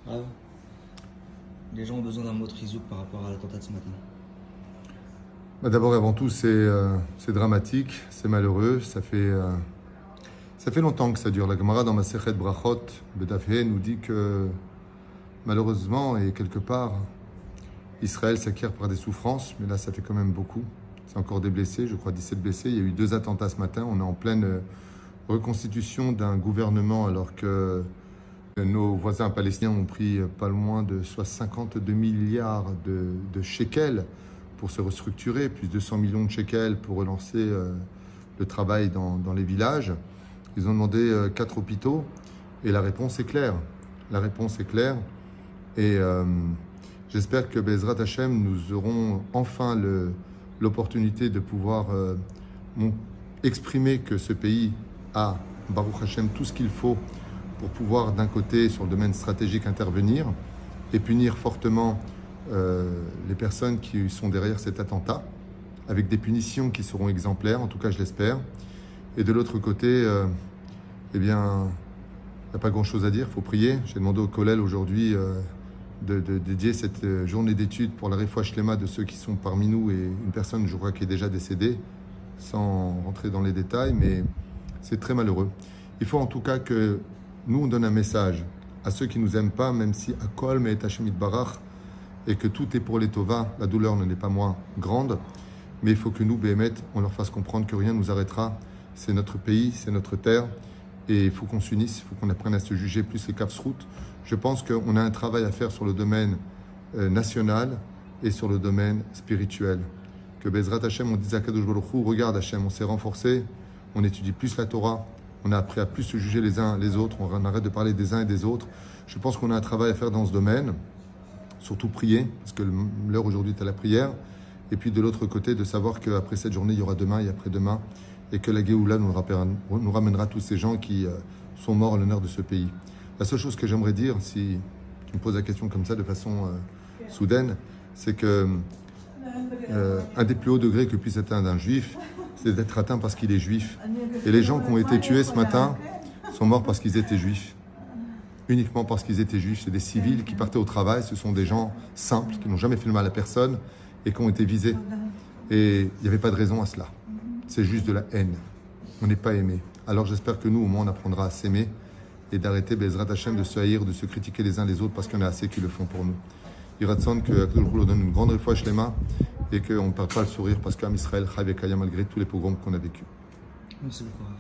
Ah, les gens ont besoin d'un mot de rizouk par rapport à l'attentat de ce matin. D'abord et avant tout, c'est dramatique, c'est malheureux. Ça fait longtemps que ça dure. La Gemara dans Masechet Brachot, Bedaf He, nous dit que malheureusement, et quelque part, Israël s'acquiert par des souffrances, mais là, ça fait quand même beaucoup. C'est encore des blessés, je crois 17 blessés. Il y a eu 2 attentats ce matin. On est en pleine reconstitution d'un gouvernement alors que nos voisins palestiniens ont pris pas loin de 52 milliards de shekels pour se restructurer, plus de 200 millions de shekels pour relancer le travail dans les villages. Ils ont demandé 4 hôpitaux et la réponse est claire. La réponse est claire et j'espère que Bezrat Hashem, nous aurons enfin l'opportunité de pouvoir exprimer que ce pays a, Baruch Hashem, tout ce qu'il faut pour pouvoir d'un côté, sur le domaine stratégique, intervenir et punir fortement les personnes qui sont derrière cet attentat, avec des punitions qui seront exemplaires, en tout cas je l'espère. Et de l'autre côté, eh bien, il n'y a pas grand-chose à dire, il faut prier. J'ai demandé au Kollel aujourd'hui de dédier cette journée d'études pour la Refoua Shlema de ceux qui sont parmi nous, et une personne, je crois, qui est déjà décédée, sans rentrer dans les détails, mais c'est très malheureux. Il faut en tout cas que nous, on donne un message à ceux qui ne nous aiment pas, même si à Kol mais Hashem Barach, et que tout est pour les Tova, la douleur n'est pas moins grande, mais il faut que nous, Béhémet, on leur fasse comprendre que rien ne nous arrêtera. C'est notre pays, c'est notre terre, et il faut qu'on s'unisse, il faut qu'on apprenne à se juger plus les Kafsrout. Je pense qu'on a un travail à faire sur le domaine national et sur le domaine spirituel. Que Bezrat Hashem, on dise à Kadosh Baruch Hu, regarde Hashem, on s'est renforcé, on étudie plus la Torah, on a appris à plus se juger les uns les autres, on arrête de parler des uns et des autres. Je pense qu'on a un travail à faire dans ce domaine, surtout prier, parce que l'heure aujourd'hui est à la prière, et puis de l'autre côté, de savoir qu'après cette journée, il y aura demain et après-demain, et que la Géoula nous ramènera tous ces gens qui sont morts à l'honneur de ce pays. La seule chose que j'aimerais dire, si tu me poses la question comme ça de façon soudaine, c'est que un des plus hauts degrés que puisse atteindre un juif, c'est d'être atteint parce qu'il est juif. Et les gens qui ont été tués ce matin sont morts parce qu'ils étaient juifs. Uniquement parce qu'ils étaient juifs. C'est des civils qui partaient au travail. Ce sont des gens simples, qui n'ont jamais fait le mal à personne et qui ont été visés. Et il n'y avait pas de raison à cela. C'est juste de la haine. On n'est pas aimé. Alors j'espère que nous, au moins, on apprendra à s'aimer et d'arrêter, Bezrat Hashem, de se haïr, de se critiquer les uns les autres parce qu'il y en a assez qui le font pour nous. Yiratson, que Akadosh Baruch Hu donne une grande Refoua Shlema et qu'on ne perd pas le sourire parce qu'Am Israël, Chav et Kaya, malgré tous les pogroms qu'on a vécus. Merci beaucoup.